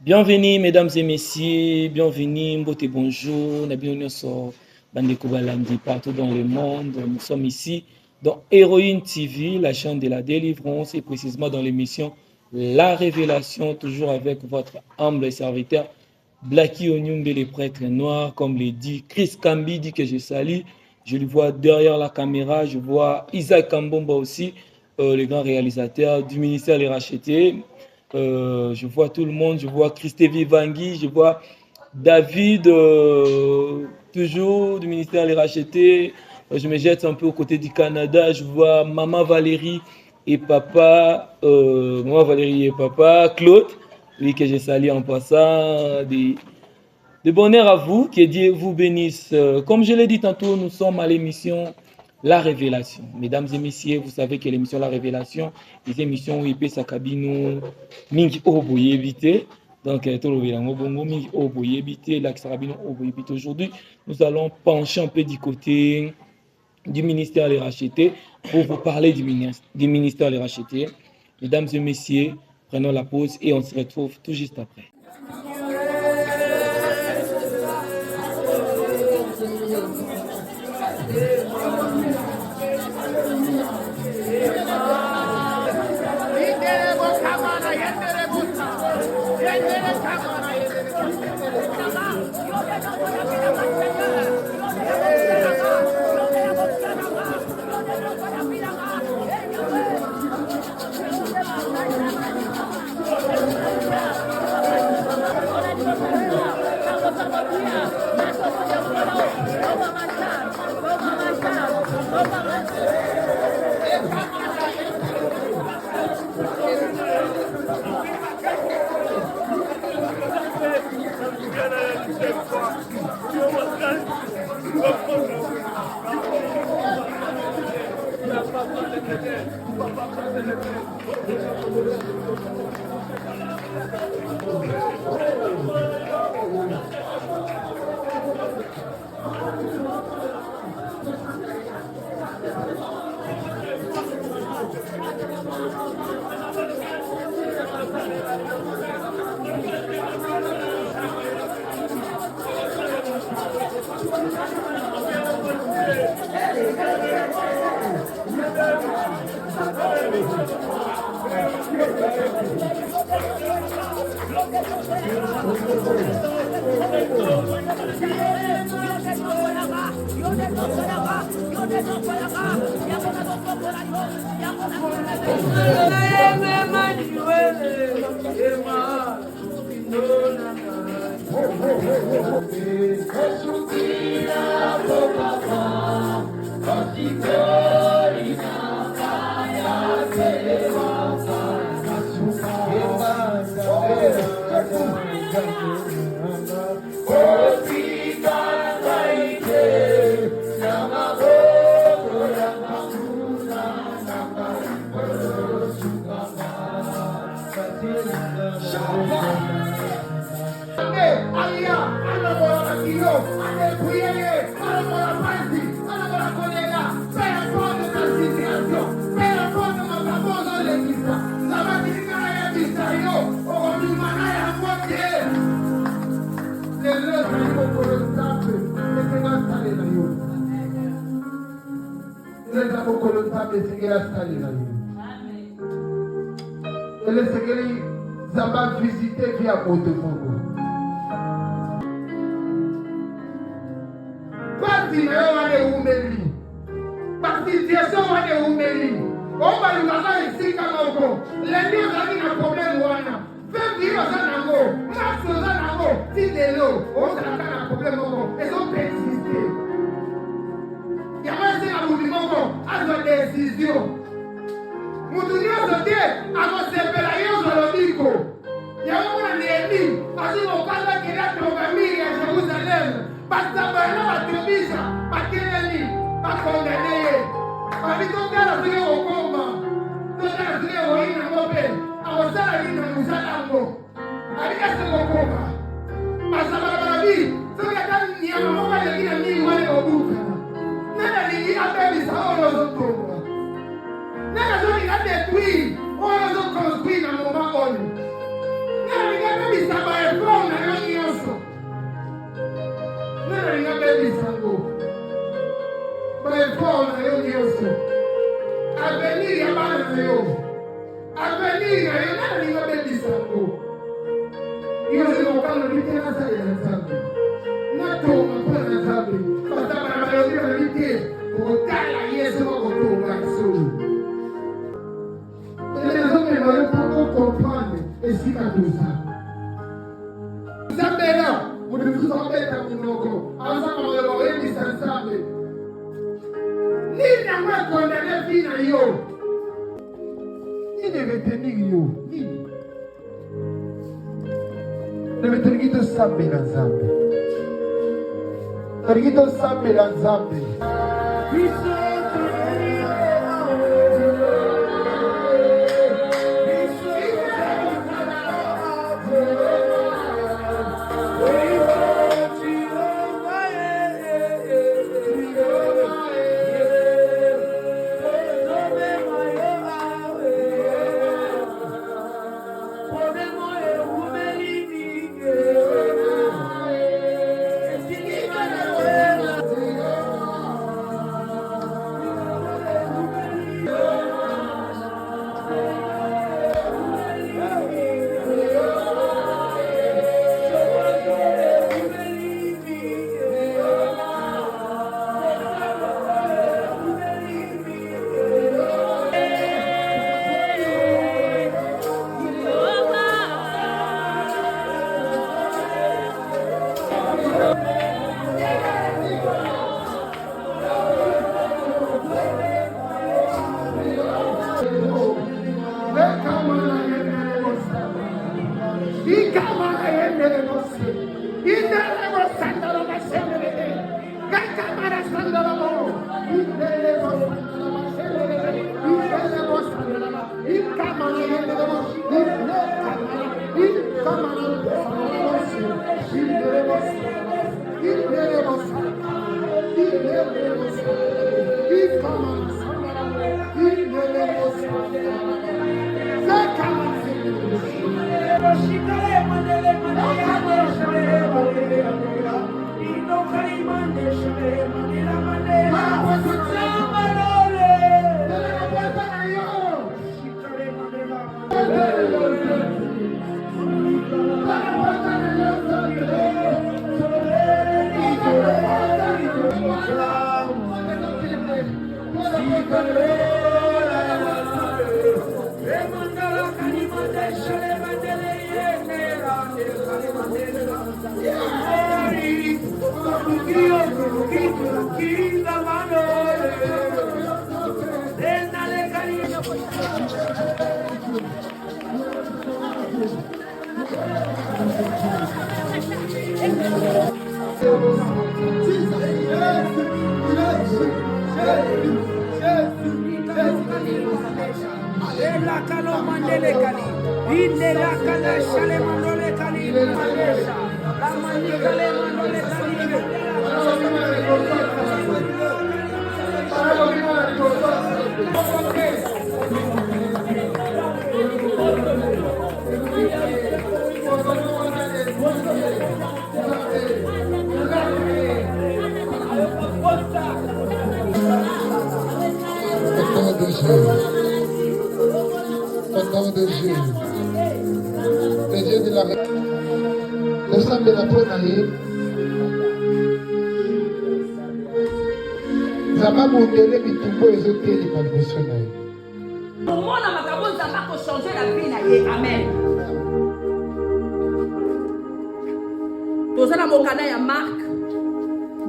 Bienvenue mesdames et messieurs, bienvenue, mbote bonjour, Nabion so Bandeko Balandi partout dans le monde. Nous sommes ici dans Héroïne TV, la chaîne de la délivrance et précisément dans l'émission La Révélation, toujours avec votre humble serviteur Blacky Onyumbe, les prêtres noirs, comme le dit Chris Kambi, dit que je salue. Je le vois derrière la caméra, je vois Isaac Kambomba aussi, le grand réalisateur du ministère Les Rachetés. Je vois tout le monde, je vois Christé Vivangui, je vois David, toujours du ministère Les Rachetés. Je me jette un peu aux côtés du Canada, je vois Maman Valérie et Papa, Claude, oui, que je salue en passant. De bonheur à vous, que Dieu vous bénisse. Comme je l'ai dit tantôt, nous sommes à l'émission La Révélation. Mesdames et messieurs, vous savez que l'émission La Révélation, les émissions où il peut s'acabiner, mingi oboye éviter. Donc, aujourd'hui, nous allons pencher un peu du côté du ministère Les Rachetés pour vous parler du ministère Les Rachetés. Mesdames et messieurs, prenons la pause et on se retrouve tout juste après. Nena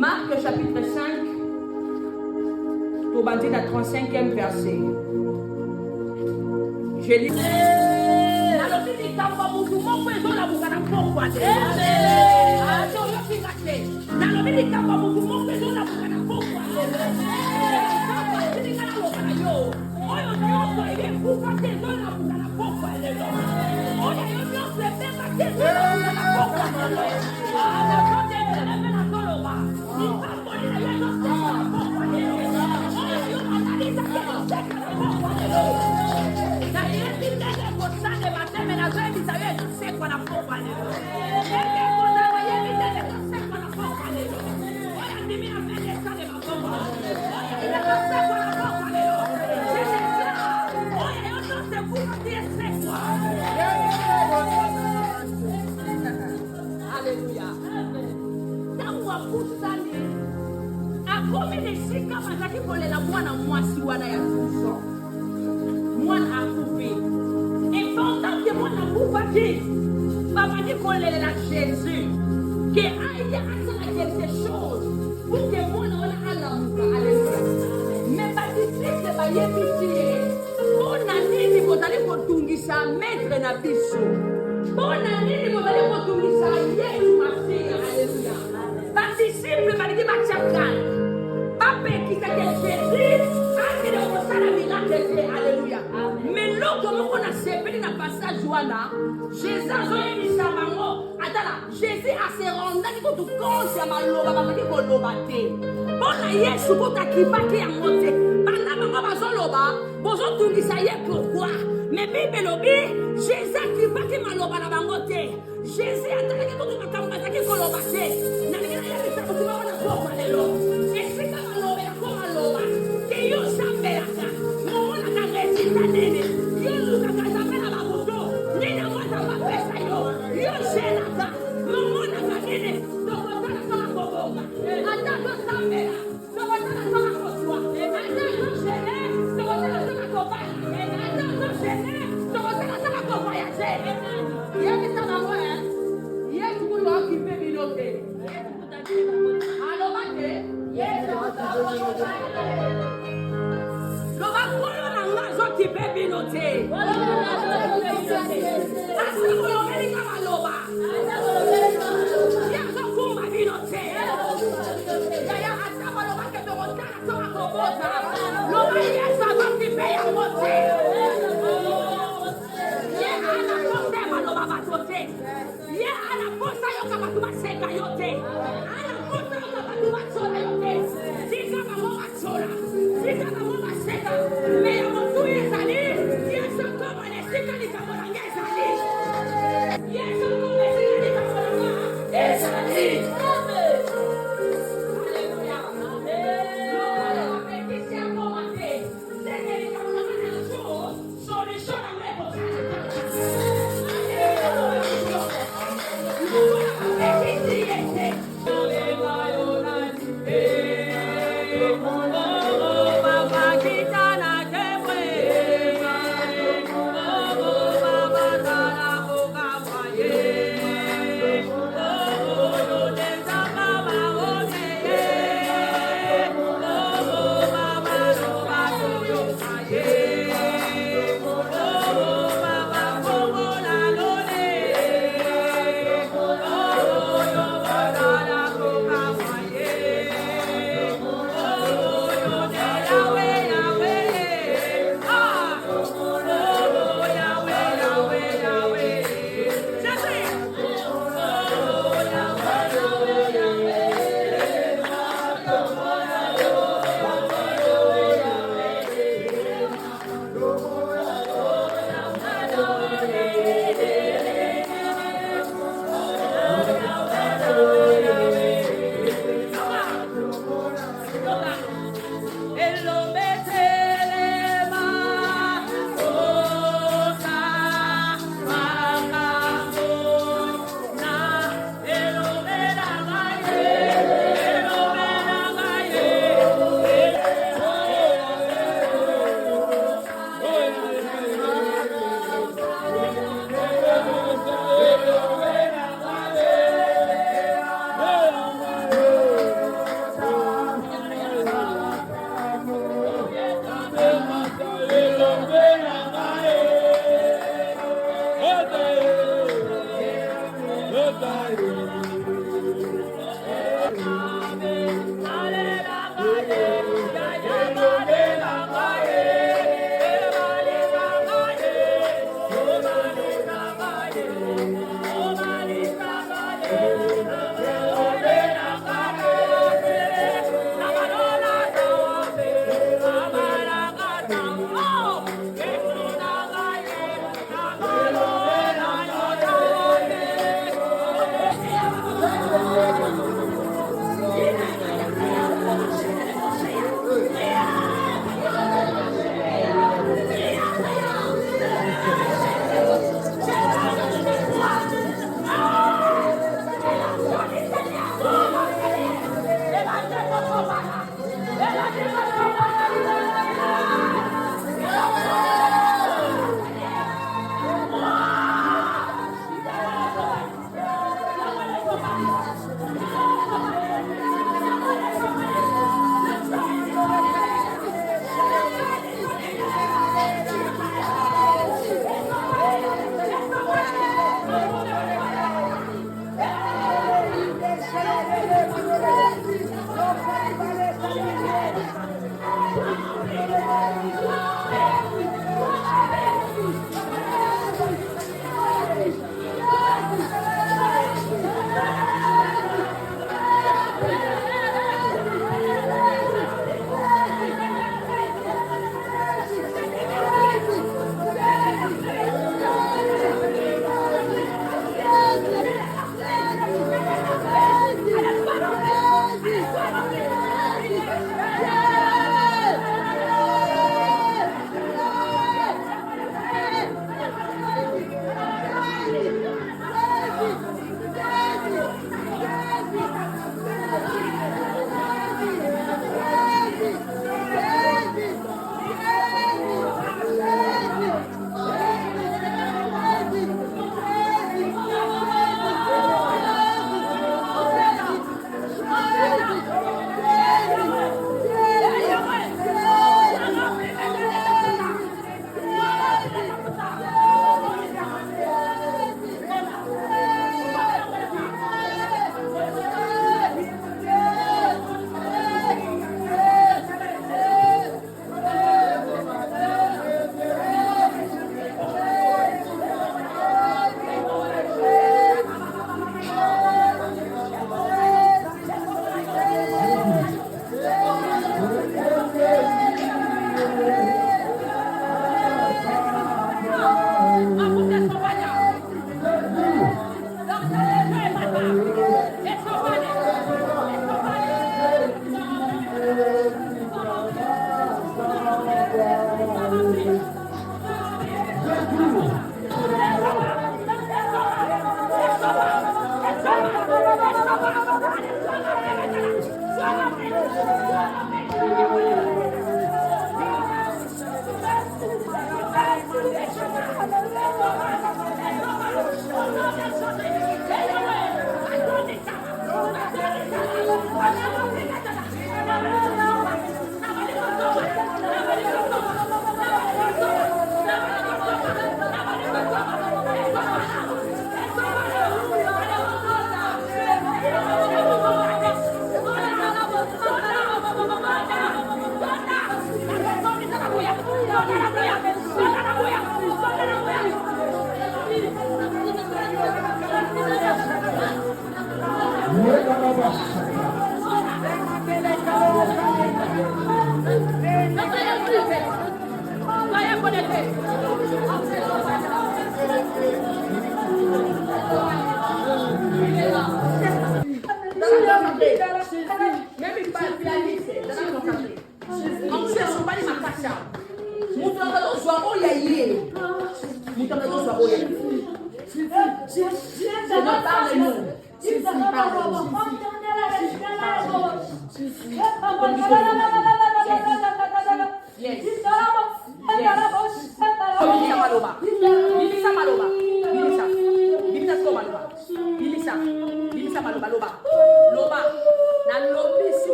Marc chapitre 5, tobandi na 35e verset. Je lis. Nalobi likambo mutu moko ezolabuka na pokwa te. Nalobi likambo mutu moko ezolabuka na pokwa te. Oyo nyonso ebekufa te ezolabuka na pokwa lelo. Oyo nyonso ebeba te ezolabuka na pokwa lelo. babusani akomi esika bazalaki kolela mwana mwasi wana ya 12 ans mwana akufi et pendant que mwana akufaki babandi kolelela Jésus que aya asala quelque chose pour que mwana wana alamuka. Alléluia. Mais badisciple bayebisi ye mpona nini bozali kotungisa maître na biso, mpona nini bozali kotungisa Yesu Masiya. Alléluia. Badisciple balingi batya kala bapekisa ke Jésus akende kosala miracle te. Alléluia. Mais loko moko nasepeli na passage wana Jésus azoyebisa bango atala Jésus aserondaki kutu konse ya maloba babaki koloba te mpona Yesu kotakibaki yango te. Banda bango bazoloba bozotungisa ye pourquoi, mais Bible elobi Jésus akibaki maloba na bango te. Jésus atalaki kutu makambo bazaki koloba te. Nalingi nayebisa kutu bango na pokwa lelo esika maloba yako maloba te yo sambelaka momonaka resita nene yo lukaka nzambe na babuto nini mwata bapesa yo yo selaka momonaka nene tokotala kama kobonga ata tosambela tokotala kama koswa ata tosele tokotala kama kobala ata tosele tokotala kama kovoyage yebisa bango yesu kuyo okipe bino te aloba te loba kolo na nga azokipe bino te kasi kolobeli ka maloba ye azokumba bino te yaya ata balobake tokotala toka kobota loba yesu azokipe yango te ye anaposa maloba bato te ye anaposa yoka bato baseka yo te anaposa yoka bato basola yo te tika bango basola tika bango baseka me ya motu ezali yesu koma nesika likambo na nge ezali yesu koma esika likambo na nga ezali. Alleluia. Lokola bapekisi akoma te ndenge likambo na nga na jour solution na nga ekozala lokola bapekisi ye te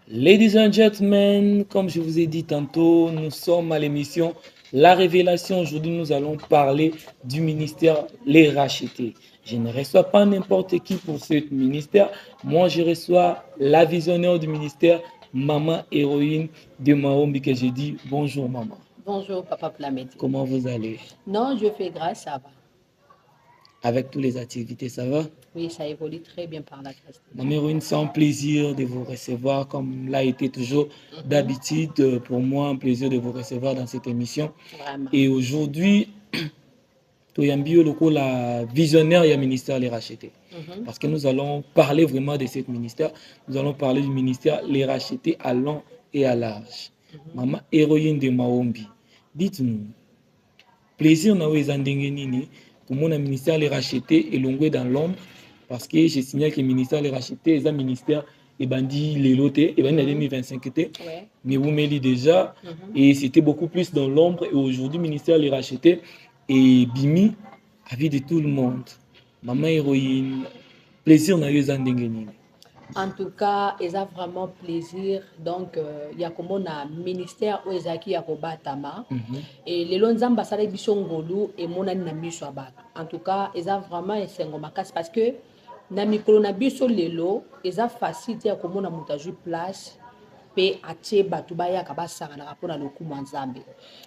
Ladies and gentlemen, comme je vous ai dit tantôt, nous sommes à l'émission La Révélation. Aujourd'hui, nous allons parler du ministère Les Rachetés. Je ne reçois pas n'importe qui pour ce ministère. Moi, je reçois la visionnaire du ministère, Maman Héroïne de Mahombi, que je dis bonjour, maman. Bonjour, Papa Plamedi. Comment vous allez? Non, je fais grâce, ça va. Avec toutes les activités, ça va? Oui, ça évolue très bien par la grâce. Maman Héroïne, c'est un plaisir de vous recevoir, comme l'a été toujours d'habitude. Pour moi, un plaisir de vous recevoir dans cette émission. Vraiment. Et aujourd'hui, Toyambio Loko, la visionnaire du ministère Les Rachetés. Parce que nous allons parler vraiment de ce ministère. Nous allons parler du ministère Les Rachetés à long et à large. Maman Héroïne de Mahombi, dites-nous, plaisir na wezandenge nini pour mon ministère Les Rachetés et l'ongwe dans l'ombre, parce que je signale que le ministère Les Rachetés est un ministère et bandit les lotés et bandit en 2025 était, mais vous m'avez déjà et c'était beaucoup plus dans l'ombre. Et aujourd'hui, le ministère Les Rachetés et Bimi à vie de tout le monde. Maman Héroïne, plaisir na wezandenge nini. En tout cas, ils ont vraiment plaisir. Donc, il y a comme un ministère où ils ont batama et les longs ambassadeurs bisongolu et mon ami namiswabat. En tout cas, ils ont vraiment un makas parce que nami kolona biso lelo, ils ont facilité à comme on a montage place. Pe atie batu baya kabasanga na rapona loku manzambe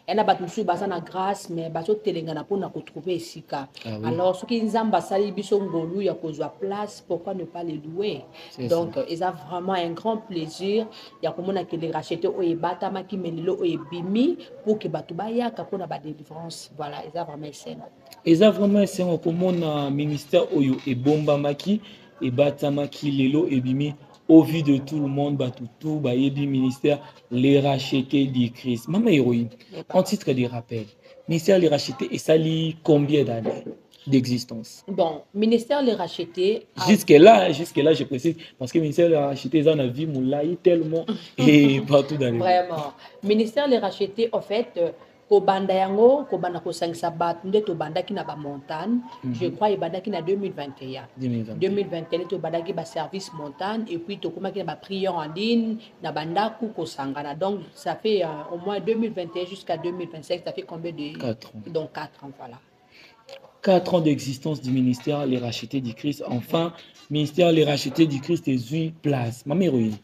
ena batu su basana grâce mais bato telenga na pona ko trouver esika. Alors ce qui nzamba sali biso ngolu ya kozwa place, pourquoi ne pas les louer? Donc ils ont vraiment un grand plaisir ya komona que les racheter o ebata maki melelo o ebimi pour que batu baya kapona ba délivrance. Voilà, ils ont vraiment essayé. Ils ont vraiment essayé komona ministère oyo ebomba maki ebata maki lelo ebimi au vu de tout le monde, tout Bayebi ministère Les Rachetés du Christ. Maman Héroïne, en titre de rappel, ministère Les Rachetés et ça lit combien d'années d'existence? Bon, ministère Les Rachetés. Jusque-là, je précise, parce que ministère Les Rachetés, ils en ont vu moulaï tellement et partout dans le monde. Vraiment. Ministère Les Rachetés, en fait, Kobanda yango, Kobanda ko sangisa bat, nde to banda ki na ba montagne, je crois, banda ki na 2021. 2021, to banda ki ba service montagne, et puis to koma ki na ba prière en ligne, na banda ku ko sangana. Donc, ça fait au moins 2021 jusqu'à 2025, ça fait combien de... 4 ans. Donc, 4 ans, voilà. 4 ans d'existence du ministère Les Rachetés du Christ. Enfin, ministère Les Rachetés du Christ est 8 places. Maman Héroïne,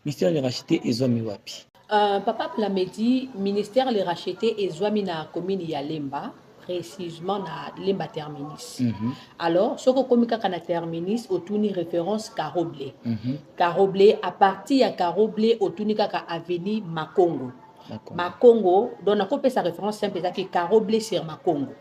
ministère Les Rachetés est Zomi Wapi. Papa Plamedi, ministère Les Rachetés et Zoami na commune ya Lemba, précisément na Lemba Terminus. Alors, ce que komika kana Terminus, autouni référence Caroblé. Caroblé, à partir de Caroblé, autouni kaka avenue Makongo. Makongo, donc on peut sa référence simple, c'est que Caroblé sur Makongo.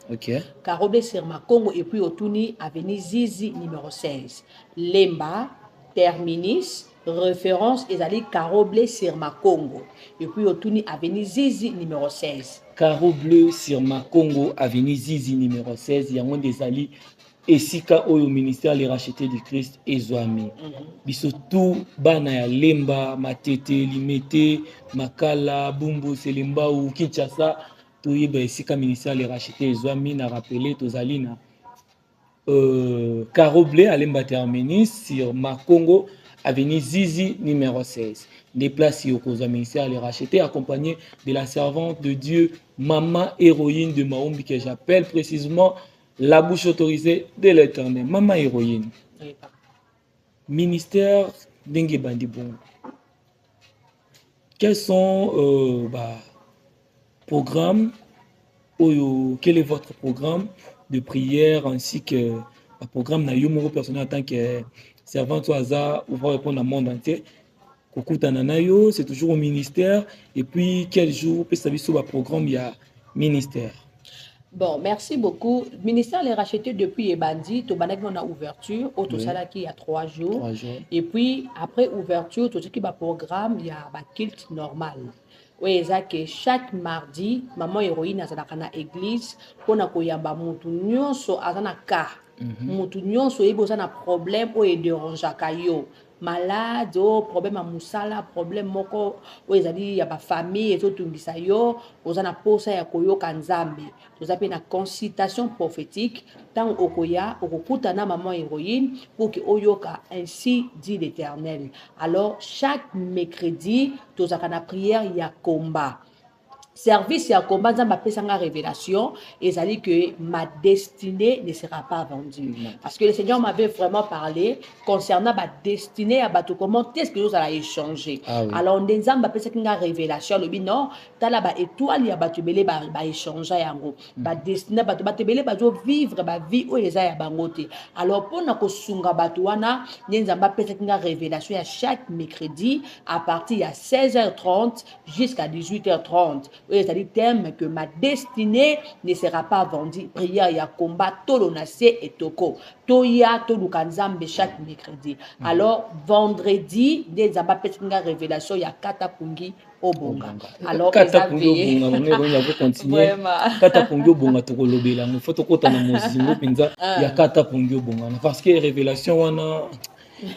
Caroblé sur Makongo, et puis autouni avenue Zizi numéro 16. Lemba Terminus. Référence ezali Carreau Bleu sur Makongo. Et puis autouni avenue Zizi numéro 16. Carreau Bleu sur Makongo, avenue Zizi numéro 16. Il y a un des alliés. Et si au ministère Les Rachetés du Christ et Zoami. Biso tout bana ya Lemba, Matete, Limete, Makala, Bumbu, Selimba ou Kinshasa. Tout y est ici ministère Les Rachetés et Zoami n'a rappelé tous alina. Carreau Bleu à Lemba Terminus sur Makongo. Avenue Zizi numéro 16. Déplacé au cause ministère Les Rachetés, accompagné de la servante de Dieu, Maman Héroïne de Mahombi, que j'appelle précisément la bouche autorisée de l'Éternel. Maman Héroïne. Ministère d'Engue Bandibon. Quels sont programmes quel est votre programme de prière ainsi que le programme na yo moko personnel en tant que servant au hasard ou va répondre au monde entier. Kokutana na yo, c'est toujours au ministère. Et puis, quel jour peut s'aviser sur le programme, il y a ministère. Bon, merci beaucoup. Le ministère l'a racheté depuis Ebandi. On a ouverture. Au Tosala qui il y a 3 jours. 3 jours. Et puis, après ouverture, tout ce qui est programme, il y a un culte normal. Oui, c'est que chaque mardi, maman héroïne a dans l'église pour na koyamba mutu nyonso azana ka. Mutu nyonso yebo za na problème o e dérange kayo. Malade, problème à musala, problème moko o ezali ya ba famille ezotungisa yo, ozana posa ya koyoka nzambe. Tozape na consultation prophétique tant okoya okokutana maman héroïne pour que oyoka ainsi dit l'Éternel. Alors chaque mercredi, tozaka na prière ya combat. Service ya combat nzamba pesanga révélation et ça dit que ma destinée ne sera pas vendue parce que le Seigneur m'avait vraiment parlé concernant ma destinée à bateau comment est-ce que nous allons échanger. Alors nzamba pesanga révélation le non tala ba étoile ya bateau belé ba échanger yango ba destinée bateau belé ba vivre ba vie o eza ya bangote. Alors pour na ko sunga bateau wana nzamba pesanga révélation à chaque mercredi à partir à 16h30 jusqu'à 18h30. Oui, c'est-à-dire thème que ma destinée ne sera pas vendue. Prière, il y a combat, tolo nase et toko. Toya, tolo kanzambe chaque mercredi. Alors, vendredi, des ambapetsinga révélation, il y a kata pungi au bonga. Alors, kata pungi au bonga, on va continuer. Kata pungi au bonga, toko lobela. Il faut toko tana mozingo pinza, il y a kata pungi au bonga. Parce que révélation, on a...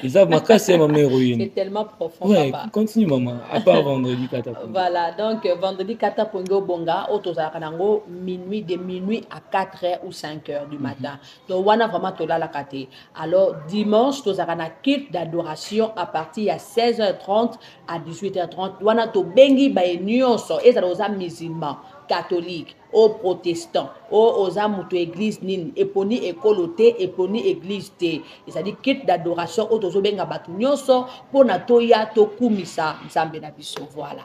C'est tellement profond. Ouais, papa. Continue maman, à part vendredi Katapongo. Voilà, donc vendredi Katapongo Bonga, Otozakanango, minuit, de minuit à 4h ou 5h du matin. Donc on a vraiment tola la kate. Alors dimanche, Tozakana kit d'adoration à partir de 16h30 à 18h30. On a to bengi ba nyonso, et ça aux musulmans, catholiques, aux protestants, aux amuto église nin, eponi écoloté, eponi église té. C'est-à-dire kit d'adoration, autozo benga batu nyonso, pour na toya to kumisa, nzambe na biso, voilà.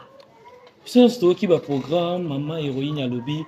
Biso qui va programme, maman héroïne à lobby,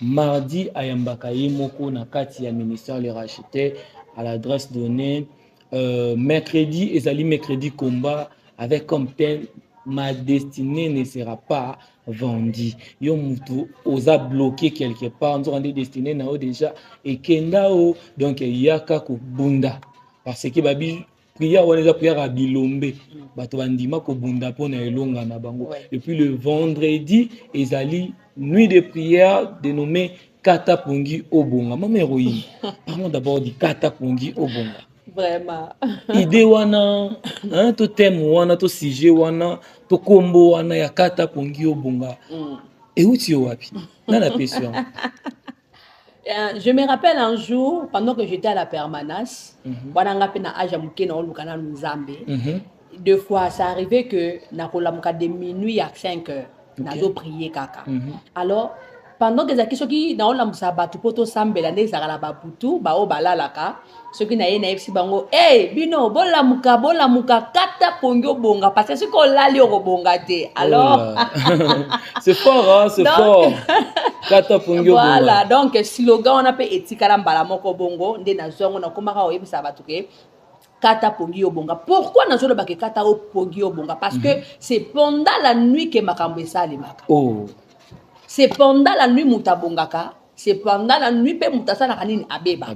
mardi à Yambaka Yemoko, na kati ya ministère les racheté, à l'adresse donnée, mercredi, ezali mercredi combat, avec comme thème, ma destinée ne sera pas vendue. Yo mutu osa bloqué quelque part, on dit destinée na o déjà et kenda o donc yaka ko bunda parce que babi prière on est prière à bilombe bato bandima ko bunda pona elonga na bango. Et puis le vendredi ezali nuit de prière dénommée Kata Pongi Obonga. Maman héroïne, parlons d'abord du Kata Pongi Obonga. Vraiment. Idée wana, to thème wana, to sujet wana, to combo wana ya Kata Pongi Obonga. Et où tu es wapi? Dans la question. Je me rappelle un jour, pendant que j'étais à la permanence, deux fois, ça arrivait que de minuit à 5h, nazo prié kaka. Alors, pendant que les gens qui na ola musabatu poto sambela ne zakala babutu ba o balalaka ceux qui na ye na FC bango bino bola muka kata pongo bonga parce que ce qu'on lali o bonga te. Alors c'est fort hein, c'est fort. Kata pongo bonga. Voilà, donc slogan on appelle etikala mbala moko bongo nde na zongo na komaka o yebisa batu ke Kata Pongi Obonga. Pourquoi nous avons dit Kata Pongi Obonga? Parce que c'est pendant la nuit que Makambe Salimaka. Oh. C'est pendant la nuit Moutabongaka. C'est pendant la nuit que Moutasana Kanini Abeba.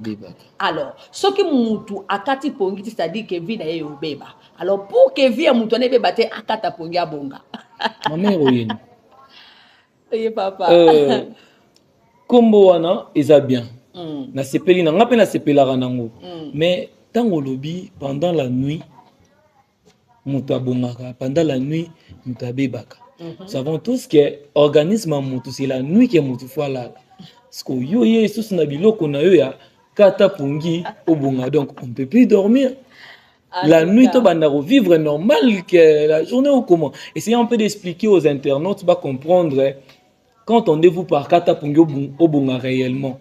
Alors, ce qui Moutou Akati Pongi, c'est-à-dire que vie d'ailleurs Obeba. Alors, pour que vie Moutone Beba te Akata Pongi Obonga. Maman héroïne. Oui, papa. Kombo wana eza bien. Na sepeli na ngape na sepela nango. Mais tant au lobby pendant la nuit Moutabongaka, pendant la nuit Moutabebaka. Nous savons tous que l'organisme Moutou, c'est la nuit que Moutou fois là. Parce que yo ye sous nabilo qu'on a eu à Kata Pongi Obonga, donc on ne peut plus dormir. La nuit, tu vas vivre normal que la journée ou comment. Essayons un peu d'expliquer aux internautes, tu vas comprendre quand on vous par Kata Pongi Obonga réellement.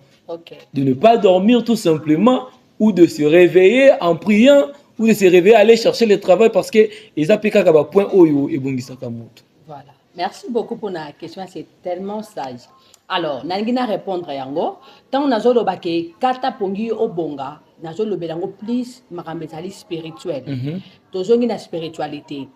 De ne pas dormir tout simplement ou de se réveiller en priant ou de se réveiller aller chercher le travail parce que les APK kaba point oyo et bongi sakamoto. Voilà. Merci beaucoup pour la question, c'est tellement sage. Alors, nangina répondre yango. Tant nazo lobake kata pongi obonga, nazo lobelango plus makambezali spirituel. Tozongi na spiritualité.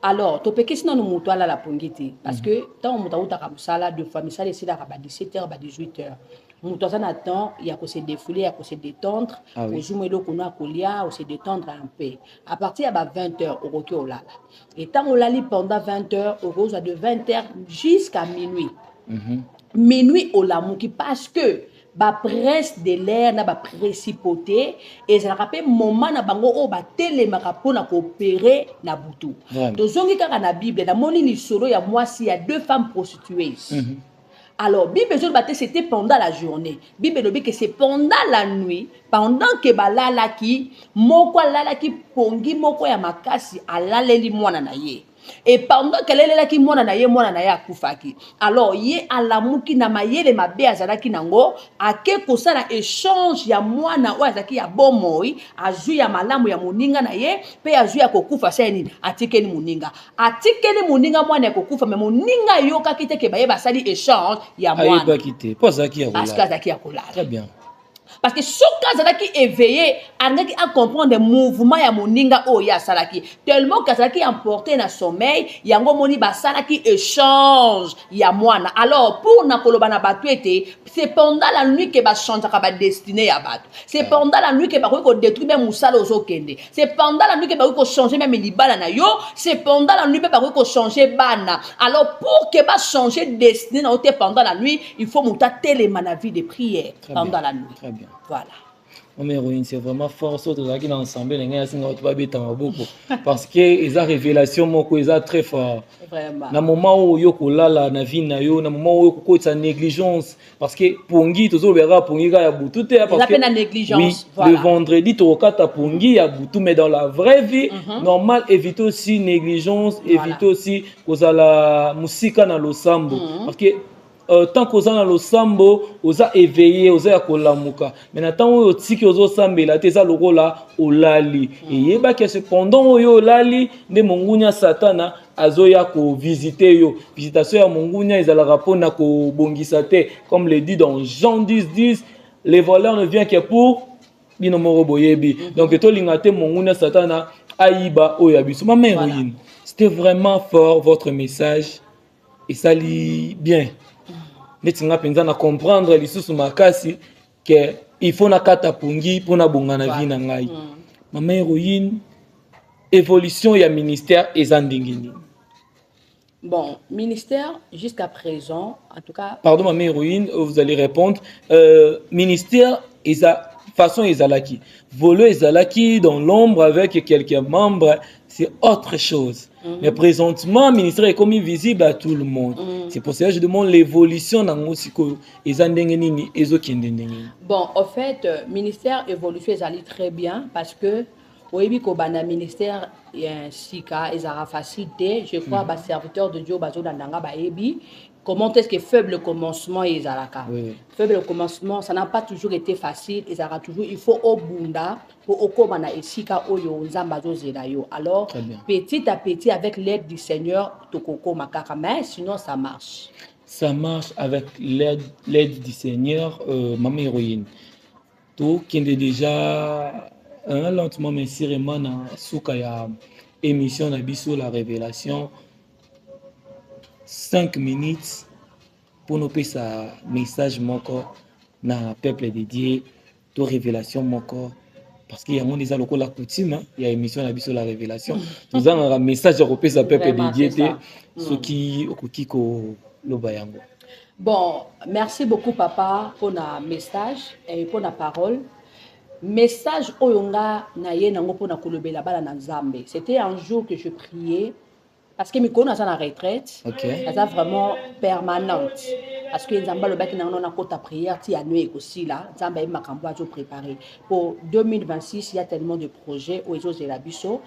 Alors, topeki sina no muto ala la pongiti parce que tant muta uta kamsala deux fois misala sila ka ba 17h ba 18h. Muto ça n'attend, il y a que se défouler, il y a que se détendre, au jour lo kono akolia, ou se détendre un peu. À partir de 20h au roki olala. Et tant on lali pendant 20h, au rose de 20h jusqu'à minuit. Minuit au lamuki parce que ba prince de l'air na ba précipité et ça rappelle moment na bango o ba telemaka pona coopérer na butu. Tozongi kaka na Bible na moni ni solo ya mwasi ya deux femmes prostituées. Alors, Bible c'était pendant la journée. Bible dit que c'est pendant la nuit, pendant que balalaki, moko lalaki pongi moko ya makasi alaleli mwana na ye. Et pendant qu'elle est là qui mona na ye akufaki. Alors ye alamuki na mayele mabe azalaki nango ake kosala échange ya mwana o azaki ya bomoi azu ya malamu ya moninga na ye pe azu ya kokufa seni atikeli moninga mwana ya kokufa mais moninga yoka kiteke baye basali échange ya mwana ayeba kite po azaki ya kolala parce que azaki ya kolala très bien. Parce que ce cas qui éveillé, il a comprendre des mouvements ya moninga o ya salaki. Tellement que qui emporté dans sommeil, ya ngomoni ba salaki échange ya mwana. Alors pour na koloba na batuete, c'est pendant la nuit que ba changer ba destinée ya batu. C'est pendant la nuit que ba ko détruire même musala ozokende. C'est pendant la nuit que ba ko changer même libala na yo, c'est pendant la nuit que ba ko changer bana. Alors pour que ba changer destinée na ote pendant la nuit, il faut monter tellement la vie de prière pendant la nuit. Très bien. Voilà. Mon héroïne, c'est vraiment fort, surtout là qui est ensemble, les gars, parce que les révélations, moko, ils sont très fort. Vraiment. Na moment où yoko lala na vie na yo, na moment où yoko sa négligence, parce que pongi, toujours verra pongi ya butu te, parce que la négligence. Oui, voilà. Le vendredi, tu ta pongi ya butu, mais dans la vraie vie, normal, éviter aussi négligence, éviter aussi cause la musique na losambo, parce que tant que oza na losambo oza éveillé oza ya kolamuka mais tant oyo tiki ozo sambela te eza lokola olali eyeba ke cependant oyo olali nde mongunya satana azoya ko visiter yo visitation ya mongunya ezalaka mpona kobongisa te comme le dit dans Jean 10:10 les voleurs ne viennent que pour bino moko boyebi donc tolinga te mongunya satana ayiba oyo ya biso mama héroïne c'était vraiment fort votre message et ça lit bien. Netinga penza na comprendre lisusu makasi que il faut na kata pungi pona bonga na vie na ngai. Mama héroïne, évolution ya ministère ezandingini. Bon, ministère jusqu'à présent, en tout cas. Pardon mama héroïne, vous allez répondre. Ministère eza façon ezalaki. Volo ezalaki dans l'ombre avec quelques membres, c'est autre chose. Mais présentement, le ministère est comme visible à tout le monde. C'est pour ça que je demande l'évolution dans le siko. Bon, en fait, le ministère évolue très bien parce que oui, le ministère est un sika, ils ont facilité. Je crois que les serviteurs de Dieu, comment est-ce que faible commencement ils ont faible commencement, ça n'a pas toujours été facile. Ils ont toujours, il faut au bunda pour au komana et sika oyo nzambazo zelayo. Alors petit à petit avec l'aide du Seigneur tokoko makaka, mais sinon ça marche. Ça marche avec l'aide du Seigneur, maman héroïne. Tout qui est déjà lentement mais sûrement na suka ya émission na biso la révélation. 5 minutes pour nous passer un message moko na peuple dédié de révélation moko parce qu'il y a mon déjà la coutume il y a émission na biso la révélation nous avons un message au peuple dédié ce qui ko lobayango. Bon, merci beaucoup papa pour le message et pour la parole. Message oyonga na ye nango pour na kolobela bala na Nzambe. C'était un jour que je priais. Parce que mes connaissances en retraite, elles sont vraiment permanentes. Parce que Nzamba le bec n'a pas de prière, il y a nuit aussi là. Nzamba est makamboa de préparer. Pour 2026, il y a tellement de projets où ils ont la biso.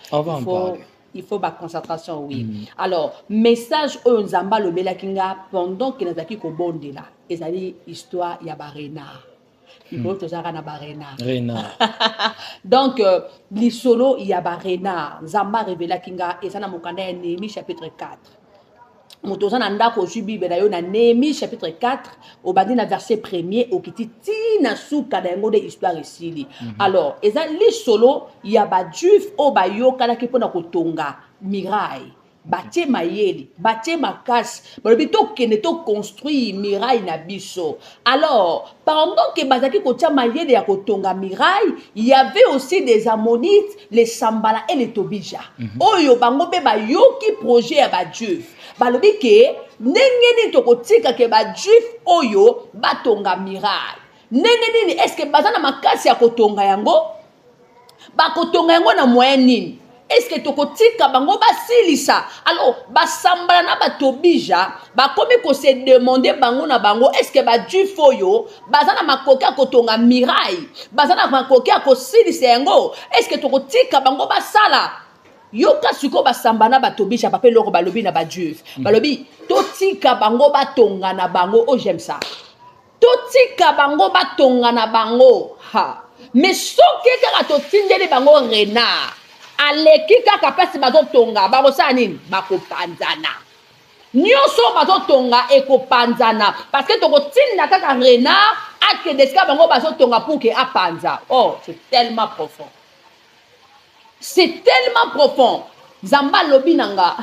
Il faut la concentration, oui. Alors, message au Nzamba le belakinga pendant que nous avons ko bonde là. Et ça dit histoire ya barena. Donc, l'isolo, il y a Barena, Zamba révéla Kinga, et ça n'a mokanda Néhémie chapitre 4. motoza na ndako ozwi bible na yo na Néhémie chapitre 4 obandi na verset 1er okiti tina suka na yango de histoire esili. Alors eza lisolo ya ba juif o bayokanaki mpona kotonga miraille batie mayeli batie makasi balobi tokende toconstruire miraille na biso. Alors pendant que bazaki kotia mayeli ya kotonga miraille, il y avait aussi des ammonites, les sambala et les tobija oyo bango mpe bayoki projet ya ba juif balobi ke ndenge nini tokotika ke ba juif oyo batonga miraille ndenge nini est-ce que baza na makasi ya kotonga yango bakotonga yango na moyen nini est-ce que tokotika bango basilisa. Alors basambala na batobija bakomi ko se demander bango na bango est-ce que ba juif oyo baza na makoki ya kotonga miraille baza na makoki ya kosilisa yango est-ce que tokotika bango basala. Yoka siko basamba na batobisha pape loko balobi na ba juif balobi totika bango batonga na bango. Oh j'aime ça, totika bango batonga na bango ha. Mais soki kaka totindeli bango renard aleki kaka pesi bazotonga bakosala nini bakopanzana nyonso bazotonga ekopanzana parce que tokotinda kaka renard akende esika bango bazotonga pour ke apanza. Oh c'est tellement profond, c'est tellement profond. Zamba lobi nanga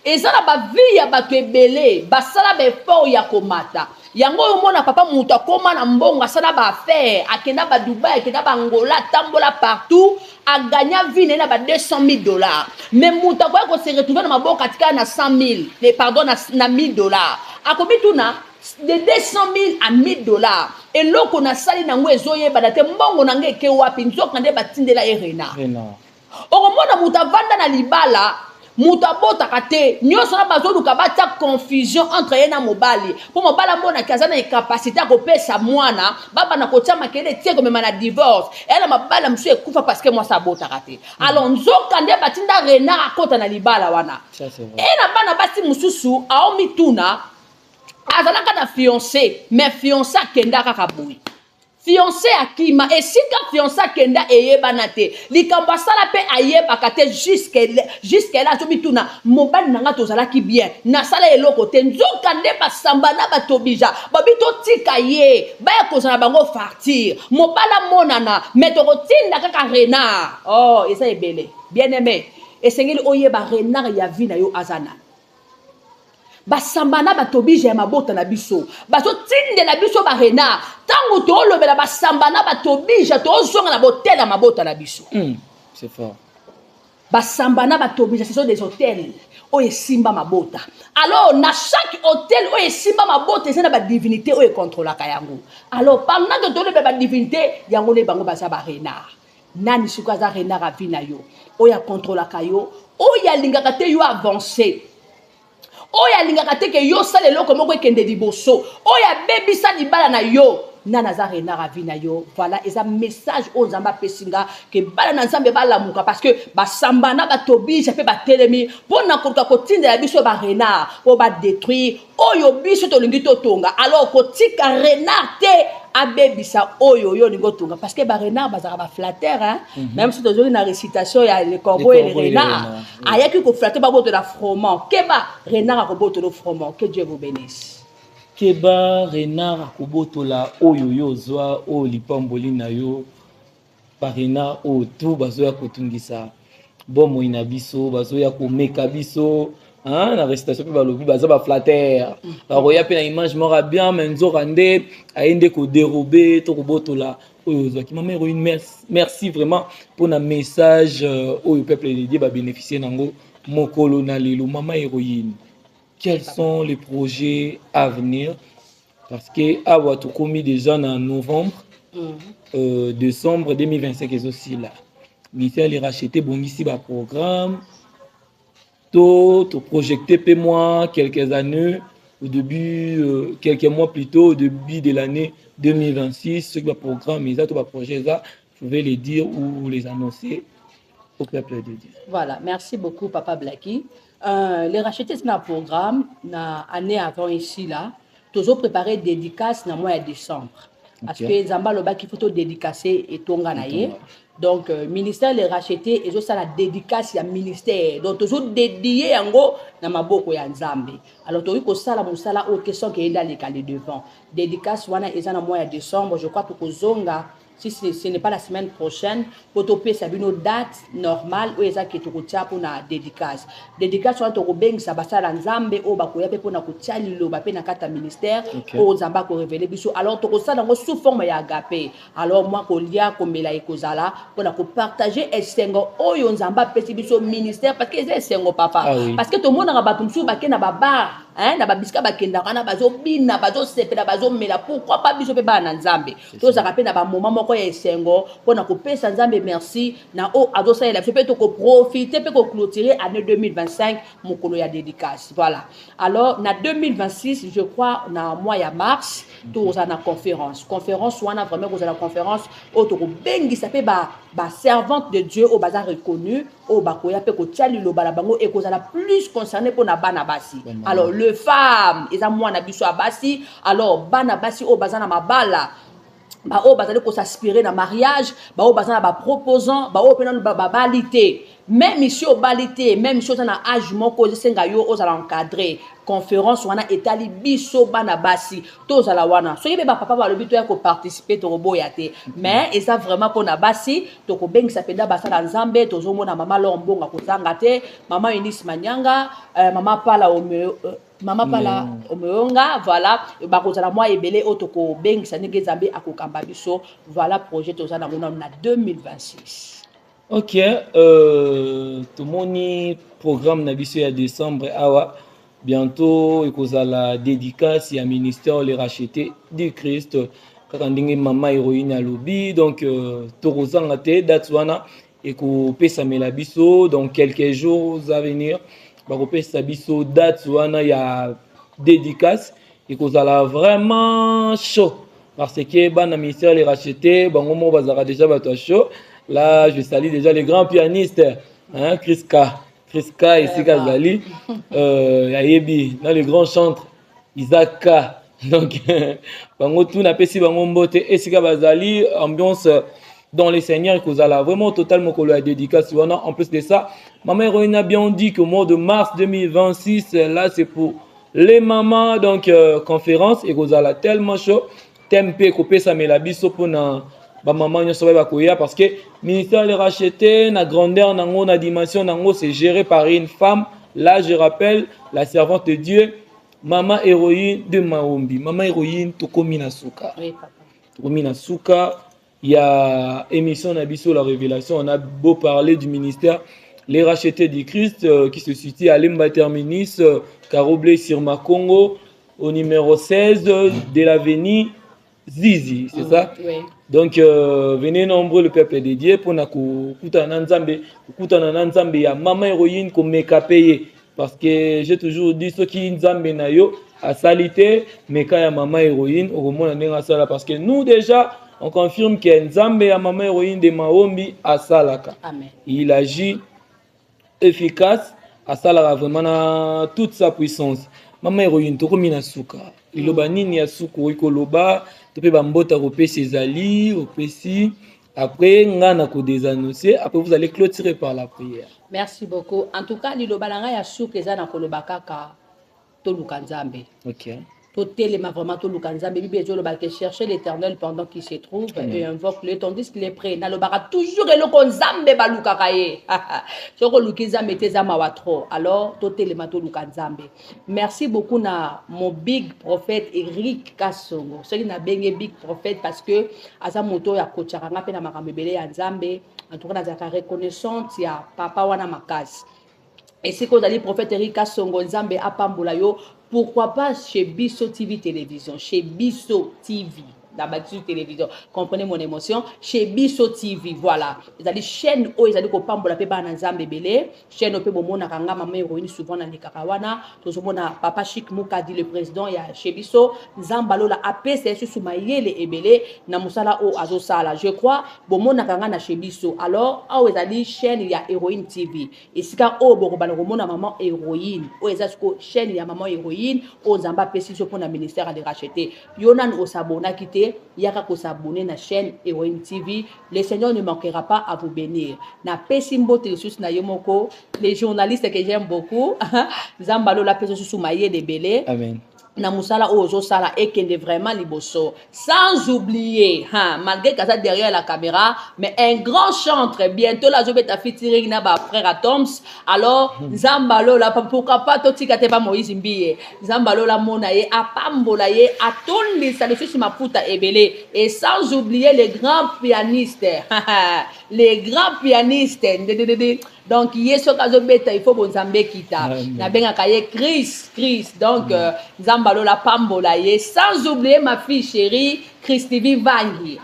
eza na ba vie ya bato ebele basala ba effort ya komata yango omona papa mutu akoma na mbongo asala ba affaire akenda ba Dubai akenda ba Angola tambola partout a gagné vie na ba $200,000 mais mutu akoya ko se retrouver na maboko katika na 100,000 pardon na $1,000 akomi tuna de $200,000 à $1,000 eloko na sali nango ezoyeba na te mbongo nange ke wapi nzoka nde batindela erena okomona mutu avanda na libala mutu abotaka te nyonso na bazoluka batia confusion entre ye na mobali mpo mobali amonaki aza na ekapasité ya kopesa mwana babana kotia makele tie komema na divorce eya na mabala mosusu ekufa parceke mwasi abotaka te. Alors nzoka nde batinda renard akota na libala wana e na bana basi mosusu aomituna azalaka na fiancé mais fiancé akenda kaka boye fiancé akima esika fiancé akenda eyebana te likambo asala mpe ayebaka te jusque là azomituna mobali nanga tozalaki bien nasala eloko te nzoka nde basamba na batobija babi totika ye baya kozala bango fartir mobali amonana me tokotinda kaka renard. Oh eza ebele bien aimé esengeli oyeba renard ya vi na yo azana basamba na batobija ya mabota na biso bazotindela biso ba renard tango tolobela basamba na batobija tozonga na botel ya mabota na biso. C'est fort. Basamba na batobija ce sont des hôtels oyo esimba mabota. Alors na chaque hôtel oyo esimba mabota eza na ba divinité oyo contrôlaka yango. Alors pendant que tolobela ba divinité yango ne bango baza ba renard nani siko aza renard a vi na yo oyo contrôlaka yo oyo alingaka te yo avancer oya lingaka te ke yo sala eloko moko ekende liboso oya bebisa libala na yo nana za renard a vi na yo. Voilà eza message oyo nzambe apesinga ke bala na nzambe balamuka parce que basamba na batobija mpe batelemi mpona koluka kotindela biso ba renard po badétruire oyo biso tolingi totonga. Alors kotika renard te abebisa oyo yo lingo tonga parce que ba renard bazaka ba flatteur hein même si tozoli na récitation ya le corbeau et le renard ayaki ko flatter ba boto la froment keba renard akoboto le froment. Que Dieu vous bénisse. Keba renard akobotola oyo yo zwa o lipamboli na yo ba renard o tout bazoya kotungisa bomo ina biso bazoya komeka biso hein na récitation pe balobi baza ba flatteur baroya pe na image mora bien menzo rande aende ko dérober to kobotola oyo zwa ki mama héroïne. Merci vraiment pour na message oyo peuple de Dieu ba bénéficier nango mokolo na lelo. Mama héroïne, quels sont les projets à venir? Parce que avoir tout commis déjà en novembre, décembre 2025 est aussi là. Ministère les racheter bon ici bas programme, tout projeté pe moi quelques années au début quelques mois plus tôt au début de l'année 2026 ce qui va programme ils a tout projet ça, je vais les dire ou les annoncer au peuple de Dieu. Voilà, merci beaucoup Papa Blacky. Les racheter c'est un programme na année avant ici là, toujours préparé dédicace dans mois de décembre. Parce que Zamba Loba qui faut dédicacer et tonga na ye. Donc, ministère les racheté, et ça la dédicace à ministère. Donc, toujours dédié en gros, dans ma boko ya nzambe. Alors, tu as ça la moussala au question qui est là les devant. Dédicace, wana ezana mois de décembre, je crois que Zonga. Si ce n'est pas la semaine prochaine, pour topé ça une date normale où ils ont qui pour na dédicace. Dédicace soit au beng ça basa la nzambe au bakoya pe pour na kotiali lo ba pe na kata ministère au zamba ko révéler biso. Alors to ça dans sous forme ya agapé. Alors moi ko lia ko mela ekozala pour na ko partager esengo oyo nzamba pe biso ministère parce que c'est esengo papa. Parce que tout le monde na ba tumsu ba ke na baba. Hein, na babiska bakenda kana bazo bina bazo sepela bazo mela pourquoi pas biso pe ba na nzambe to za rapena ba moment moko ya esengo pona ko pesa nzambe merci na o azo sa ela pe to ko profiter pe ko clôturer année 2025 mokolo ya dédicace voilà alors na 2026 je crois na mois ya mars to za na conférence wana vraiment ko za la conférence o to ko bengi sa pe ba servante de Dieu au bazar reconnu au bakoya pe ko tiali lo bala bango e ko za la plus concerné pour na bana basi alors le femme eza mwana biso abasi alors bana basi o bazana mabala ba o bazali ko s'aspirer na mariage ba o bazana ba proposant ba o pena ba balité même ici au balité même chose na âge moko senga yo ozala encadrer conférence wana etali biso bana basi tozala wana soki be ba papa ba lobi to ya ko participer to boya te mais et ça vraiment pour na basi to ko bengisa penda basala nzambe tozo mona mama lombonga ko tanga te mama Eunice Manyanga mama pala Mama pala omeonga voilà bakozala moi ebele otoko bengisa ndenge nzambe akokamba biso voilà projet tozana na 2026. Ok, tout moni programme na biso ya décembre awa bientôt ekozala dédicace ya ministère les rachetés du Christ kaka ndenge mama héroïne ya lobi donc tokozanga te date wana ekopesamela biso dans quelques jours à venir bakopesa biso date wana ya dédicace ekozala vraiment chaud parce que bana ministère les rachetés bango mo bazaka déjà bato chaud. Là je salue déjà les grands pianistes hein Kriska ici Kazali Yayebi dans les grands chantres Isaka donc bango tout na pesi bango mbote esika bazali ambiance dans les seigneurs kozala vraiment totalement mokolo ya dédicace wana en plus de ça maman héroïne a bien dit que au mois de mars 2026 là c'est pour les mamans donc conférence et kozala tellement chaud tempe kopesa mela biso pona ba maman nyonso ba koya parce que ministère les rachetés na grandeur nango na dimension nango c'est géré par une femme là je rappelle la servante de Dieu maman héroïne de Maombi maman héroïne tokomi na suka oui papa tokomi na suka il y a émission Nabiso la révélation on a beau parler du ministère les rachetés du Christ qui se situe à Lemba Terminus Karoblé sur Makongo au numéro 16 de l'avenue Zizi, c'est ça? Oui. Donc venez nombreux le peuple dédié pour na kutana nzambe ya maman héroïne ko meka payer parce que j'ai toujours dit ce qui nzambe na yo a salité meka ya maman héroïne au moment na sala parce que nous déjà on confirme que nzambe ya maman héroïne de Maombi a salaka. Amen. Il agit efficace a salaka vraiment na toute sa puissance. Maman héroïne tokomi na suka. Iloba nini ya suku ikoloba topé bambota kopesi ezali opesi après ngana ko désannoncer après vous allez clôturer par la prière. Merci beaucoup. En tout cas liloba langa ya suku ezana koloba kaka to lukanzambe. OK. Totelema vraiment to lukanzambe bibi ezo loba que chercher l'Éternel pendant qu'il se trouve et invoque-le tandis qu'il est prêt. Na lobaka toujours eloko nzambe balukaka ye. Soko lukizambe tezama wa trop. Alors totelema to lukanzambe. Merci beaucoup na mon big prophète Eric Kasongo. Ce qui na bengé big prophète parce que asa moto ya kochaka pe na makamebele ya nzambe. En tout cas na zaka reconnaissante ya papa wana makasi. Et c'est qu'on a dit prophète Eric Kasongo nzambe apambola yo. Pourquoi pas chez Bisso TV Télévision, chez Bisso TV, la bâtisse télévision, comprenez mon émotion, chez Bisso TV, voilà. Ils ont dit chaîne où ils ont dit qu'on parle de la paix dans Nzambe Belé, chaîne où peut bon na kanga maman héroïne souvent dans les kakawana, tout ce monde a papa Chic Moukadi le président ya chez Bisso, Nzambalo la AP c'est sur Soumaïe et Belé, na musala o azo sala. Je crois bon monde na kanga na chez Bisso. Alors où ils ont dit chaîne il y a héroïne TV. Et si quand au bon bon na maman héroïne, où ils ont chaîne il y a maman héroïne, au Zamba PC pour le ministère à les racheter. Yonan au sabona quitté Ebele, yaka ko s'abonner na chaîne Héroïne TV. Le Seigneur ne manquera pas à vous bénir. Na pesimbo teresus na yomoko, les journalistes que j'aime beaucoup, Zambalo la peso sous maye de Belé. Amen. Na musala ozo sala ekende vraiment liboso, sans oublier malgré qu'ça derrière la caméra, mais un grand chantre bientôt la jobeta featuring na ba frère Atoms. Alors Zambalo la pourquoi pas totika te pas Moïse Mbiye Zambalo la monaye apambola ye atondi ça le sur ma puta ebele, et sans oublier les grands pianistes les grands pianistes donc yeso kazo beta il faut bonzambe kita na benga kaye Chris donc Zambalo la pambola ye, sans oublier ma fille chérie Christivi Vangi.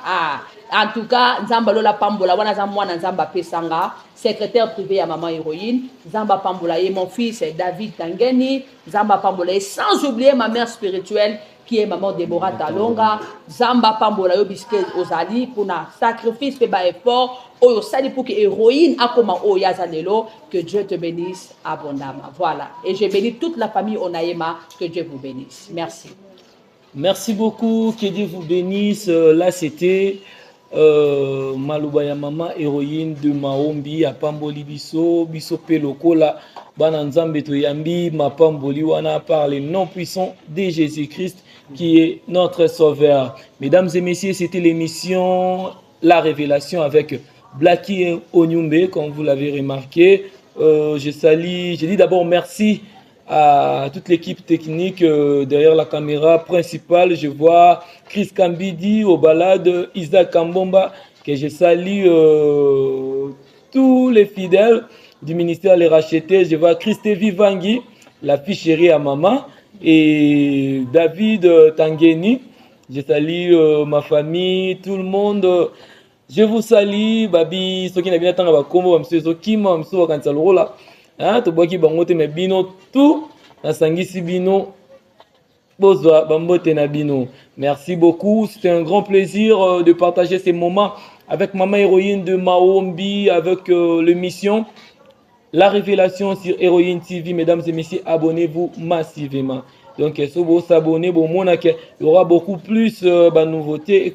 En tout cas Zambalo la pambola wana za mwana Nzamba pesanga secrétaire privé à maman héroïne Zamba pambola ye, mon fils David Tangeni Zamba pambola ye, sans oublier ma mère spirituelle qui est maman Deborah Talonga. Zamba pambola yo biscuit ozali pour na sacrifice pe ba effort oyo sali pour que héroïne akoma oya zanelo. Que Dieu te bénisse abondamment. Voilà, et je bénis toute la famille Onayema. Que Dieu vous bénisse. Merci. Merci beaucoup, que Dieu vous bénisse. Là c'était Malubaya Mama héroïne de Maombi à Pamboli biso Pelokola bana nzambe to yambi mapamboli wana par le nom puissant de Jésus-Christ qui est notre sauveur. Mesdames et messieurs, c'était l'émission La Révélation avec Blacky Onyumbe, comme vous l'avez remarqué. Je dis d'abord merci à toute l'équipe technique derrière la caméra principale. Je vois Chris Kambidi au balade, Isaac Kambomba, que je salue tous les fidèles du ministère Les Rachetés. Je vois Christé Vivangi, la fille chérie à maman, et David Tangeni. Je salue ma famille, tout le monde. Je vous salue, babi, ceux qui n'ont bien entendu comment monsieur Zokima, monsieur Kansalorola. Hein, to boki bangote me bino tout na sangisi bino bozwa bambote na bino. Merci beaucoup, c'était un grand plaisir de partager ces moments avec maman héroïne de Maombi, avec l'émission La Révélation sur Héroïne TV. Mesdames et messieurs, abonnez-vous massivement. Donc, si vous vous abonnez, il y aura beaucoup plus de nouveautés.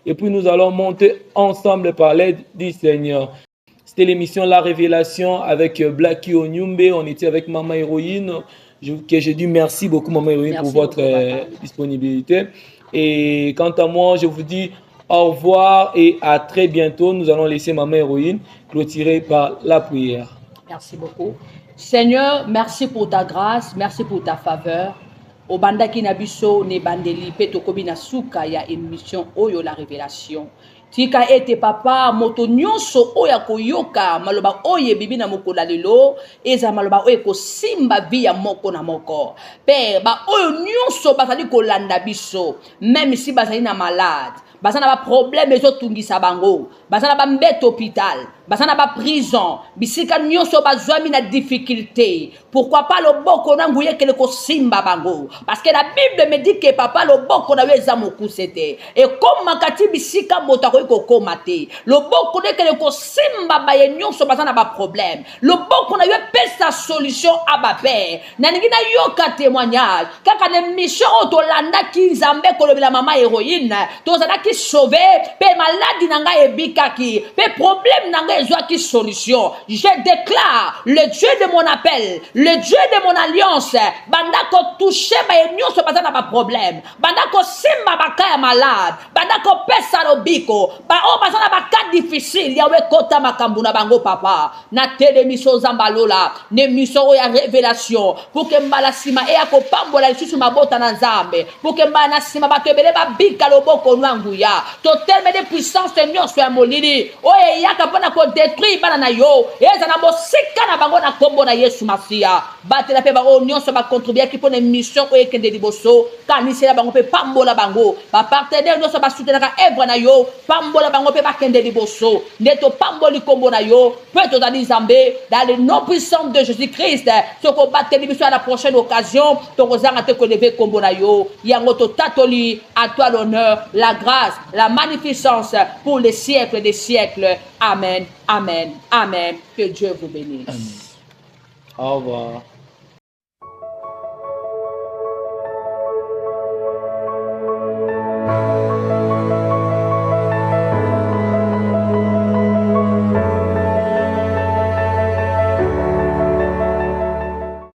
Et puis, nous allons monter ensemble par l'aide du Seigneur. C'était l'émission La Révélation avec Blacky Onyumbe. On était avec Maman Héroïne. Je dis merci beaucoup, Maman Héroïne, pour votre disponibilité. Et quant à moi, je vous dis au revoir et à très bientôt. Nous allons laisser Maman Héroïne clôturer par la prière. Merci beaucoup. Seigneur, merci pour ta grâce, merci pour ta faveur. Obanda kinabiso ne bandeli peto kobina suka ya émission Oyo La Révélation. Tika ete papa moto nyonso oya koyoka maloba oye bibi na mokola lelo eza maloba oye ko simba via moko na moko. Père, ba oyo nyonso bazali kolanda biso, même si bazali na malade, bazana ba problème ezotungisa bango, bazana ba mbete hôpital, bazana ba prison, bisika nyonso bazwami na difficulté. Pourquoi pas le boko na nguye kele ko simba bango? Parce que la Bible me dit que papa le boko na weza mokusete. Et comme makati bisika motako ko komate. Le boko ne kele ko simba ba nyonso bazana ba problème. Le boko na yo pesa solution à ba père. Na ningi na yo ka témoignage. Kaka ne mission otolanda ki nzambe ko lobela mama héroïne. Tozana ki sauver, pe maladie nanga ebikaki, pe problème nanga ezwa ki solution. Je déclare le Dieu de mon appel, le Dieu de mon alliance, banda ko toucher ba nyonso bazana ba problème. Banda ko simba ba kaya malade, banda ko pesa lobiko, ba o bazana ba cas difficile, yawe kota makambu na bango papa. Na tele mission zambalola, ne mission ya révélation, pour que mbala sima e akopambola lisusu mabota na nzambe, pour que mbana sima ba kebele ba bika loboko nwangu ya. To terme de puissance nyonso ya molili, oye yaka pona ko détruire bana na yo, eza na mosika na bango na kombo na Yesu Masia. Batela pe ba o nyonso ba contribuer ki pona mission oye kende liboso, kanisela bango pe pambola bango, ba partenaire nyonso ba soutenir ka œuvre na yo, pambola bango pe ba kende liboso, neto pamboli kombo na yo, peut to dali nzambe dans le nom puissant de Jésus-Christ. Soko bateli biso à la prochaine occasion, to kozanga te ko lever kombo na yo, yango to tatoli, à toi l'honneur, la grâce, la magnificence pour les siècles des siècles. Amen, amen, amen. Que Dieu vous bénisse. Amen. Au revoir.